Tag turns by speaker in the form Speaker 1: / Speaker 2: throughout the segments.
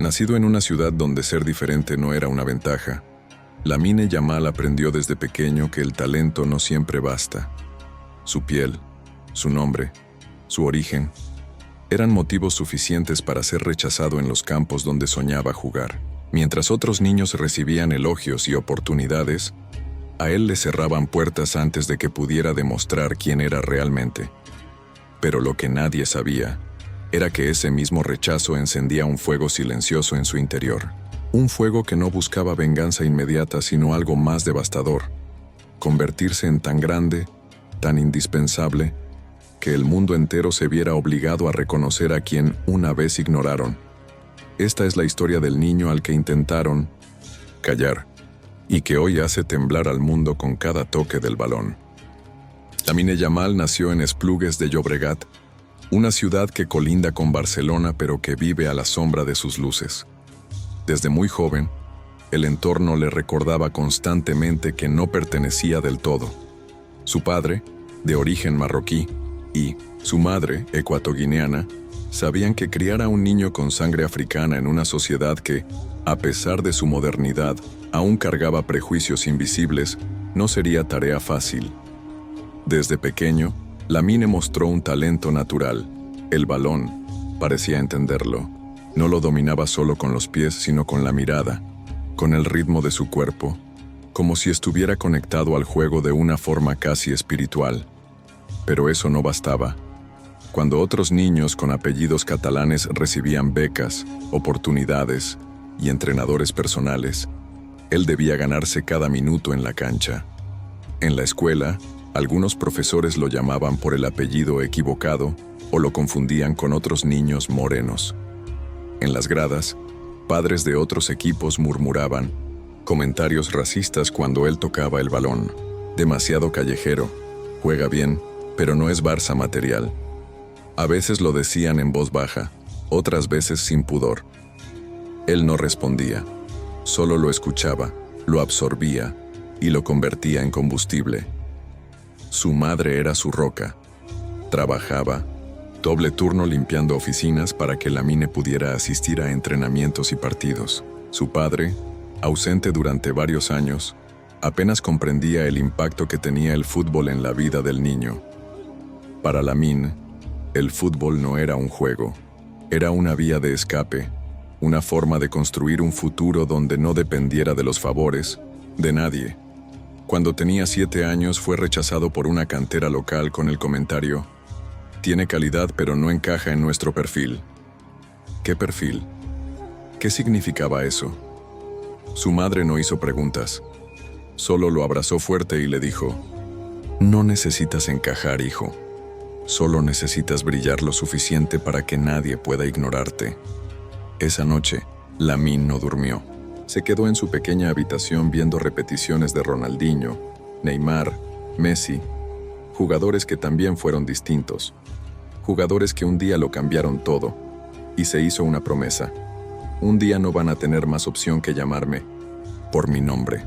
Speaker 1: Nacido en una ciudad donde ser diferente no era una ventaja, Lamine Yamal aprendió desde pequeño que el talento no siempre basta. Su piel, su nombre, su origen, eran motivos suficientes para ser rechazado en los campos donde soñaba jugar. Mientras otros niños recibían elogios y oportunidades, a él le cerraban puertas antes de que pudiera demostrar quién era realmente. Pero lo que nadie sabía era que ese mismo rechazo encendía un fuego silencioso en su interior. Un fuego que no buscaba venganza inmediata, sino algo más devastador: convertirse en tan grande, tan indispensable, que el mundo entero se viera obligado a reconocer a quien una vez ignoraron. Esta es la historia del niño al que intentaron callar, y que hoy hace temblar al mundo con cada toque del balón. Lamine Yamal nació en Esplugues de Llobregat, una ciudad que colinda con Barcelona pero que vive a la sombra de sus luces. Desde muy joven, el entorno le recordaba constantemente que no pertenecía del todo. Su padre, de origen marroquí, y su madre, ecuatoguineana, sabían que criar a un niño con sangre africana en una sociedad que, a pesar de su modernidad, aún cargaba prejuicios invisibles, no sería tarea fácil. Desde pequeño, Lamine mostró un talento natural. El balón, parecía entenderlo. No lo dominaba solo con los pies, sino con la mirada, con el ritmo de su cuerpo, como si estuviera conectado al juego de una forma casi espiritual. Pero eso no bastaba. Cuando otros niños con apellidos catalanes recibían becas, oportunidades y entrenadores personales, él debía ganarse cada minuto en la cancha. En la escuela, algunos profesores lo llamaban por el apellido equivocado o lo confundían con otros niños morenos. En las gradas, padres de otros equipos murmuraban comentarios racistas cuando él tocaba el balón. Demasiado callejero, juega bien, pero no es Barça material. A veces lo decían en voz baja, otras veces sin pudor. Él no respondía, solo lo escuchaba, lo absorbía y lo convertía en combustible. Su madre era su roca. Trabajaba doble turno limpiando oficinas para que Lamine pudiera asistir a entrenamientos y partidos. Su padre, ausente durante varios años, apenas comprendía el impacto que tenía el fútbol en la vida del niño. Para Lamine, el fútbol no era un juego, era una vía de escape, una forma de construir un futuro donde no dependiera de los favores de nadie. Cuando tenía 7 años fue rechazado por una cantera local con el comentario: «Tiene calidad pero no encaja en nuestro perfil». ¿Qué perfil? ¿Qué significaba eso? Su madre no hizo preguntas, solo lo abrazó fuerte y le dijo: «No necesitas encajar, hijo. Solo necesitas brillar lo suficiente para que nadie pueda ignorarte». Esa noche, Lamine no durmió. Se quedó en su pequeña habitación viendo repeticiones de Ronaldinho, Neymar, Messi, jugadores que también fueron distintos, jugadores que un día lo cambiaron todo, y se hizo una promesa: un día no van a tener más opción que llamarme por mi nombre.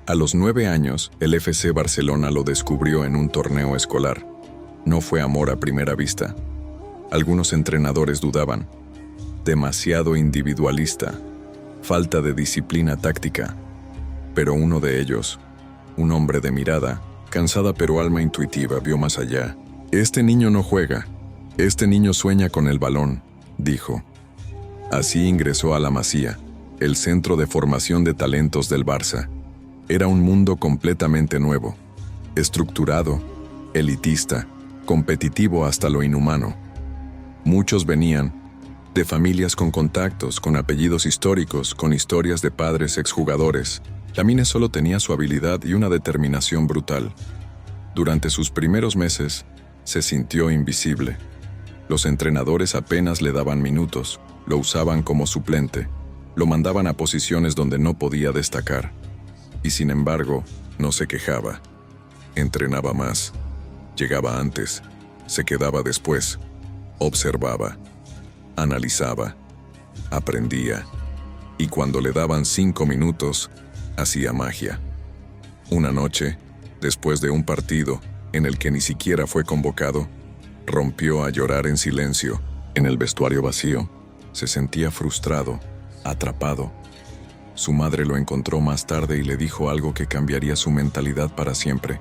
Speaker 1: A los 9 años, el FC Barcelona lo descubrió en un torneo escolar. No fue amor a primera vista. Algunos entrenadores dudaban. Demasiado individualista, falta de disciplina táctica. Pero uno de ellos, un hombre de mirada, cansada pero alma intuitiva, vio más allá. «Este niño no juega, este niño sueña con el balón», dijo. Así ingresó a La Masía, el centro de formación de talentos del Barça. Era un mundo completamente nuevo, estructurado, elitista, competitivo hasta lo inhumano. Muchos venían de familias con contactos, con apellidos históricos, con historias de padres exjugadores. Lamine solo tenía su habilidad y una determinación brutal. Durante sus primeros meses, se sintió invisible. Los entrenadores apenas le daban minutos, lo usaban como suplente, lo mandaban a posiciones donde no podía destacar. Y sin embargo, no se quejaba. Entrenaba más, llegaba antes, se quedaba después, observaba, analizaba, aprendía, y cuando le daban 5 minutos, hacía magia. Una noche, después de un partido en el que ni siquiera fue convocado, rompió a llorar en silencio, en el vestuario vacío. Se sentía frustrado, atrapado. Su madre lo encontró más tarde y le dijo algo que cambiaría su mentalidad para siempre.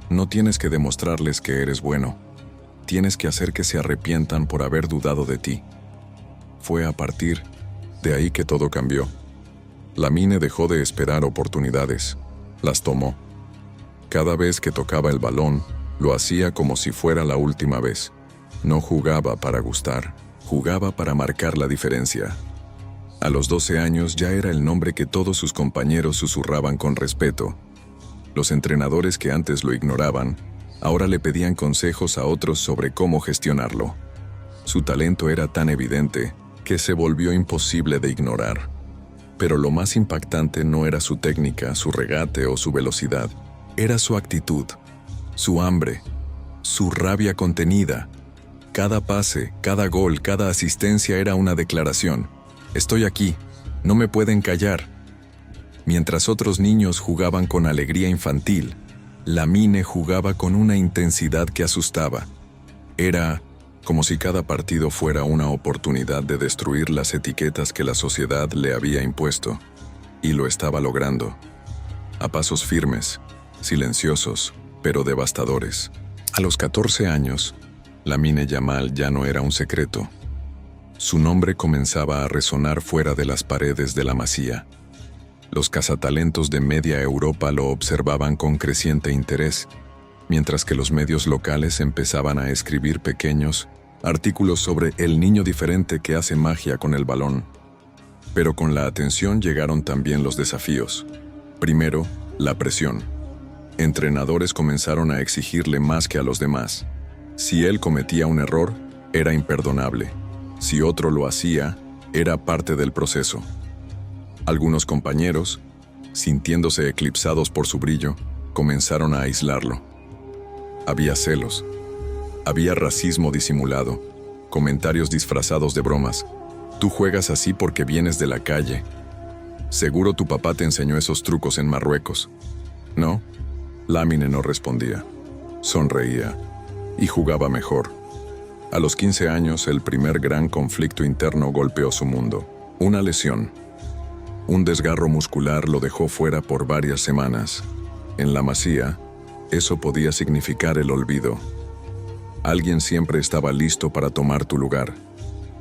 Speaker 1: No tienes que demostrarles que eres bueno. Tienes que hacer que se arrepientan por haber dudado de ti. Fue a partir de ahí que todo cambió. Lamine dejó de esperar oportunidades. Las tomó. Cada vez que tocaba el balón, lo hacía como si fuera la última vez. No jugaba para gustar, jugaba para marcar la diferencia. A los 12 años ya era el nombre que todos sus compañeros susurraban con respeto. Los entrenadores que antes lo ignoraban, ahora le pedían consejos a otros sobre cómo gestionarlo. Su talento era tan evidente que se volvió imposible de ignorar. Pero lo más impactante no era su técnica, su regate o su velocidad. Era su actitud, su hambre, su rabia contenida. Cada pase, cada gol, cada asistencia era una declaración. Estoy aquí, no me pueden callar. Mientras otros niños jugaban con alegría infantil, Lamine jugaba con una intensidad que asustaba. Era como si cada partido fuera una oportunidad de destruir las etiquetas que la sociedad le había impuesto. Y lo estaba logrando. A pasos firmes, silenciosos, pero devastadores. A los 14 años, Lamine Yamal ya no era un secreto. Su nombre comenzaba a resonar fuera de las paredes de la Masía. Los cazatalentos de media Europa lo observaban con creciente interés, mientras que los medios locales empezaban a escribir pequeños artículos sobre el niño diferente que hace magia con el balón. Pero con la atención llegaron también los desafíos. Primero, la presión. Entrenadores comenzaron a exigirle más que a los demás. Si él cometía un error, era imperdonable. Si otro lo hacía, era parte del proceso. Algunos compañeros, sintiéndose eclipsados por su brillo, comenzaron a aislarlo. Había celos. Había racismo disimulado, comentarios disfrazados de bromas. Tú juegas así porque vienes de la calle. Seguro tu papá te enseñó esos trucos en Marruecos. ¿No? Lamine no respondía. Sonreía y jugaba mejor. A los 15 años, el primer gran conflicto interno golpeó su mundo. Una lesión. Un desgarro muscular lo dejó fuera por varias semanas. En la Masía, eso podía significar el olvido. Alguien siempre estaba listo para tomar tu lugar.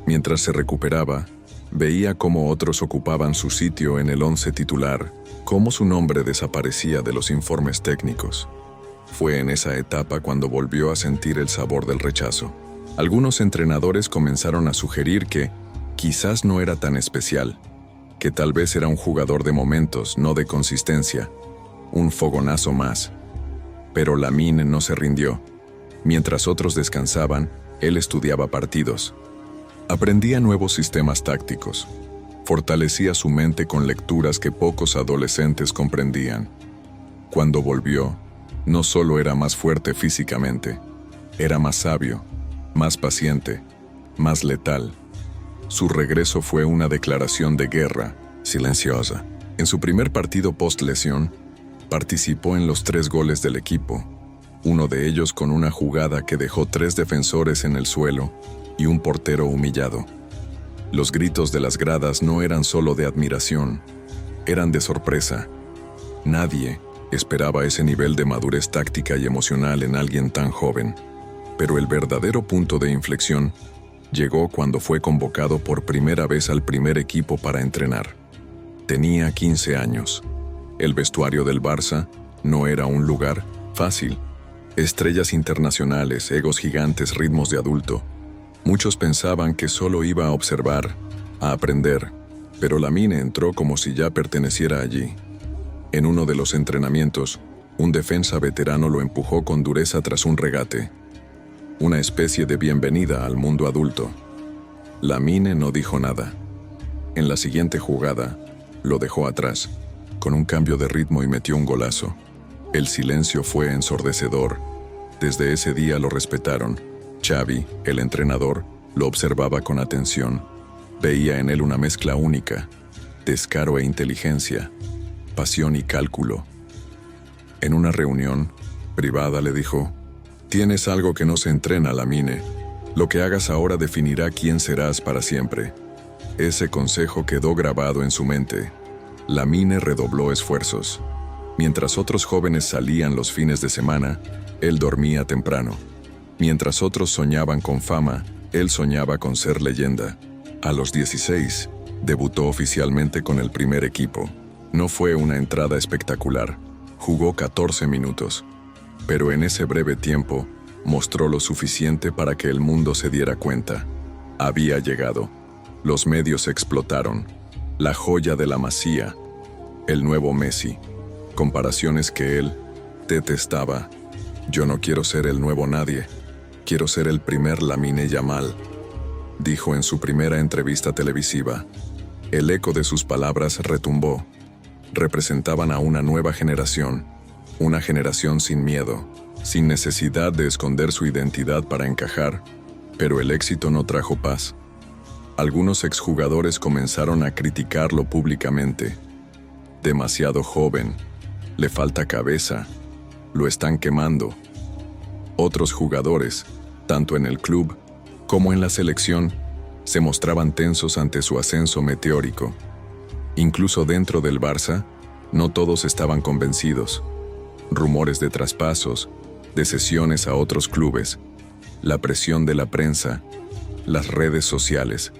Speaker 1: Mientras se recuperaba, veía cómo otros ocupaban su sitio en el 11 titular, cómo su nombre desaparecía de los informes técnicos. Fue en esa etapa cuando volvió a sentir el sabor del rechazo. Algunos entrenadores comenzaron a sugerir que quizás no era tan especial, que tal vez era un jugador de momentos, no de consistencia, un fogonazo más. Pero Lamine no se rindió. Mientras otros descansaban, él estudiaba partidos. Aprendía nuevos sistemas tácticos. Fortalecía su mente con lecturas que pocos adolescentes comprendían. Cuando volvió, no solo era más fuerte físicamente, era más sabio, más paciente, más letal. Su regreso fue una declaración de guerra, silenciosa. En su primer partido post-lesión, participó en los 3 goles del equipo, uno de ellos con una jugada que dejó 3 defensores en el suelo y un portero humillado. Los gritos de las gradas no eran solo de admiración, eran de sorpresa. Nadie esperaba ese nivel de madurez táctica y emocional en alguien tan joven. Pero el verdadero punto de inflexión llegó cuando fue convocado por primera vez al primer equipo para entrenar. Tenía 15 años. El vestuario del Barça no era un lugar fácil. Estrellas internacionales, egos gigantes, ritmos de adulto. Muchos pensaban que solo iba a observar, a aprender, pero Lamine entró como si ya perteneciera allí. En uno de los entrenamientos, un defensa veterano lo empujó con dureza tras un regate. Una especie de bienvenida al mundo adulto. Lamine no dijo nada. En la siguiente jugada, lo dejó atrás, con un cambio de ritmo y metió un golazo. El silencio fue ensordecedor. Desde ese día lo respetaron. Xavi, el entrenador, lo observaba con atención. Veía en él una mezcla única, descaro e inteligencia, pasión y cálculo. En una reunión privada le dijo: «Tienes algo que no se entrena, Lamine. Lo que hagas ahora definirá quién serás para siempre. Ese consejo quedó grabado en su mente. Lamine redobló esfuerzos. Mientras otros jóvenes salían los fines de semana, él dormía temprano. Mientras otros soñaban con fama, él soñaba con ser leyenda. A los 16, debutó oficialmente con el primer equipo. No fue una entrada espectacular. Jugó 14 minutos. Pero en ese breve tiempo, mostró lo suficiente para que el mundo se diera cuenta. Había llegado. Los medios explotaron. La joya de la Masía. El nuevo Messi. Comparaciones que él detestaba. Yo no quiero ser el nuevo nadie. Quiero ser el primer Lamine Yamal, dijo en su primera entrevista televisiva. El eco de sus palabras retumbó. Representaban a una nueva generación. Una generación sin miedo, sin necesidad de esconder su identidad para encajar, pero el éxito no trajo paz. Algunos exjugadores comenzaron a criticarlo públicamente. Demasiado joven, le falta cabeza, lo están quemando. Otros jugadores, tanto en el club como en la selección, se mostraban tensos ante su ascenso meteórico. Incluso dentro del Barça, no todos estaban convencidos. Rumores de traspasos, de cesiones a otros clubes, la presión de la prensa, las redes sociales.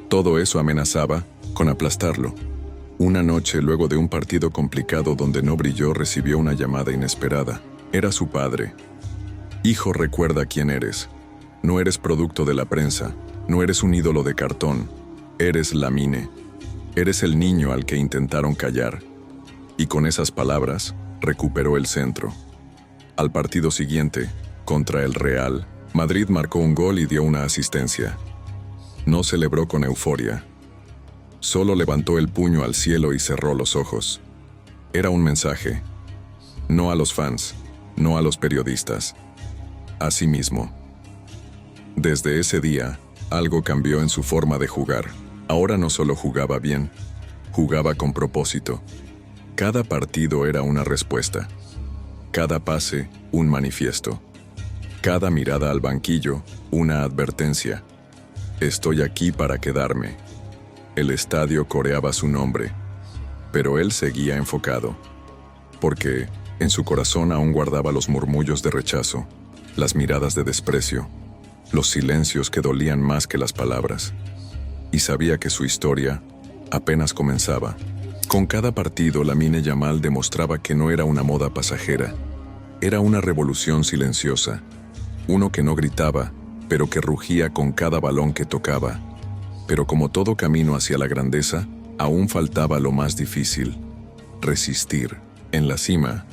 Speaker 1: Todo eso amenazaba con aplastarlo. Una noche, luego de un partido complicado donde no brilló, recibió una llamada inesperada. Era su padre. Hijo, recuerda quién eres. No eres producto de la prensa, no eres un ídolo de cartón. Eres Lamine. Eres el niño al que intentaron callar. Y con esas palabras, recuperó el centro. Al partido siguiente, contra el Real, Madrid marcó un gol y dio una asistencia. No celebró con euforia. Solo levantó el puño al cielo y cerró los ojos. Era un mensaje. No a los fans, no a los periodistas. A sí mismo. Desde ese día, algo cambió en su forma de jugar. Ahora no solo jugaba bien, jugaba con propósito. Cada partido era una respuesta. Cada pase, un manifiesto. Cada mirada al banquillo, una advertencia. Estoy aquí para quedarme. El estadio coreaba su nombre, pero él seguía enfocado, porque en su corazón aún guardaba los murmullos de rechazo, las miradas de desprecio, los silencios que dolían más que las palabras. Y sabía que su historia apenas comenzaba. Con cada partido, Lamine Yamal demostraba que no era una moda pasajera, era una revolución silenciosa, uno que no gritaba, pero que rugía con cada balón que tocaba. Pero como todo camino hacia la grandeza, aún faltaba lo más difícil: resistir en la cima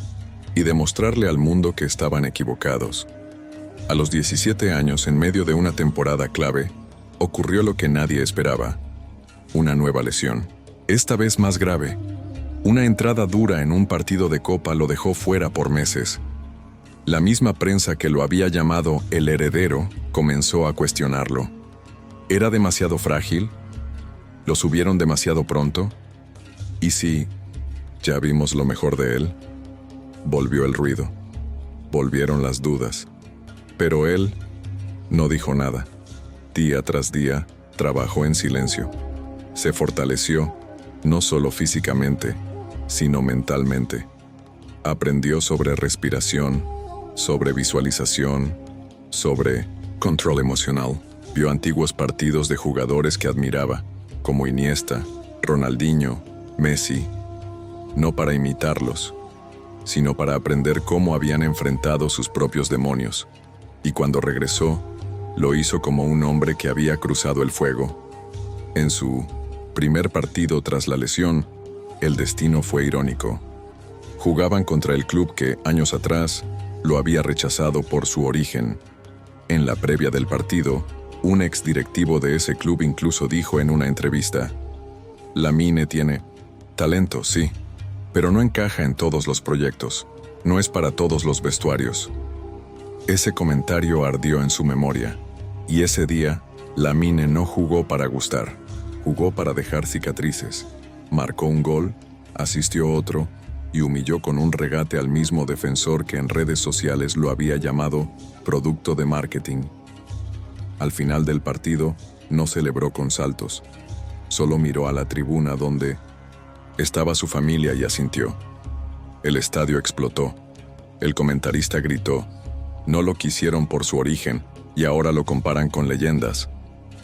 Speaker 1: y demostrarle al mundo que estaban equivocados. A los 17 años, en medio de una temporada clave, ocurrió lo que nadie esperaba: una nueva lesión, esta vez más grave. Una entrada dura en un partido de Copa lo dejó fuera por meses. La misma prensa que lo había llamado el heredero comenzó a cuestionarlo. ¿Era demasiado frágil? ¿Lo subieron demasiado pronto? ¿Y si ya vimos lo mejor de él? Volvió el ruido. Volvieron las dudas. Pero él no dijo nada. Día tras día, trabajó en silencio. Se fortaleció, no solo físicamente, sino mentalmente. Aprendió sobre respiración, sobre visualización, sobre control emocional. Vio antiguos partidos de jugadores que admiraba, como Iniesta, Ronaldinho, Messi, no para imitarlos, sino para aprender cómo habían enfrentado sus propios demonios. Y cuando regresó, lo hizo como un hombre que había cruzado el fuego. En su primer partido tras la lesión, el destino fue irónico. Jugaban contra el club que, años atrás, lo había rechazado por su origen. En la previa del partido, un exdirectivo de ese club incluso dijo en una entrevista: Lamine tiene talento, sí, pero no encaja en todos los proyectos, no es para todos los vestuarios. Ese comentario ardió en su memoria, y ese día, Lamine no jugó para gustar, jugó para dejar cicatrices. Marcó un gol, asistió otro, y humilló con un regate al mismo defensor que en redes sociales lo había llamado producto de marketing. Al final del partido, no celebró con saltos. Solo miró a la tribuna donde estaba su familia y asintió. El estadio explotó. El comentarista gritó: no lo quisieron por su origen y ahora lo comparan con leyendas.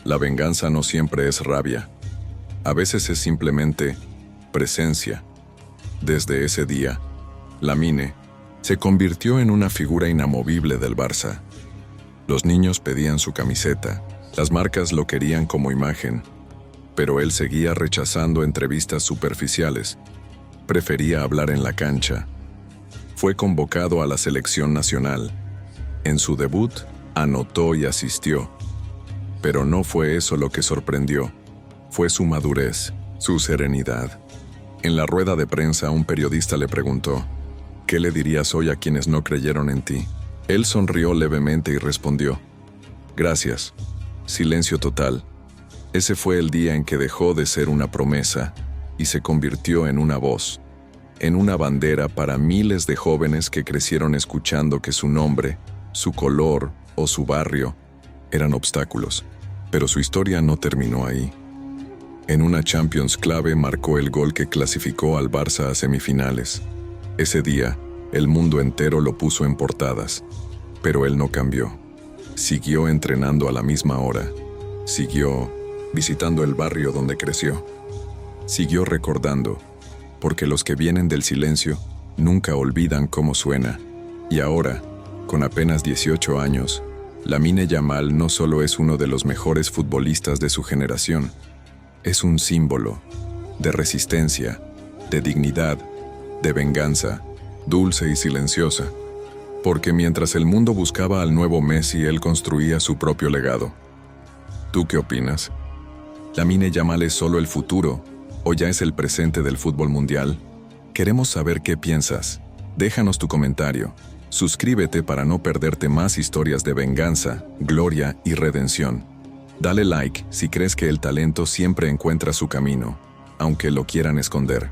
Speaker 1: La venganza no siempre es rabia. A veces es simplemente presencia. Desde ese día, Lamine se convirtió en una figura inamovible del Barça. Los niños pedían su camiseta, las marcas lo querían como imagen, pero él seguía rechazando entrevistas superficiales. Prefería hablar en la cancha. Fue convocado a la selección nacional. En su debut, anotó y asistió. Pero no fue eso lo que sorprendió. Fue su madurez, su serenidad. En la rueda de prensa, un periodista le preguntó: ¿qué le dirías hoy a quienes no creyeron en ti? Él sonrió levemente y respondió: gracias. Silencio total. Ese fue el día en que dejó de ser una promesa y se convirtió en una voz, en una bandera para miles de jóvenes que crecieron escuchando que su nombre, su color o su barrio eran obstáculos. Pero su historia no terminó ahí. En una Champions clave marcó el gol que clasificó al Barça a semifinales. Ese día, el mundo entero lo puso en portadas, pero él no cambió. Siguió entrenando a la misma hora. Siguió visitando el barrio donde creció. Siguió recordando, porque los que vienen del silencio nunca olvidan cómo suena. Y ahora, con apenas 18 años, Lamine Yamal no solo es uno de los mejores futbolistas de su generación, es un símbolo de resistencia, de dignidad, de venganza, dulce y silenciosa. Porque mientras el mundo buscaba al nuevo Messi, él construía su propio legado. ¿Tú qué opinas? ¿Lamine Yamal es solo el futuro o ya es el presente del fútbol mundial? Queremos saber qué piensas. Déjanos tu comentario. Suscríbete para no perderte más historias de venganza, gloria y redención. Dale like si crees que el talento siempre encuentra su camino, aunque lo quieran esconder.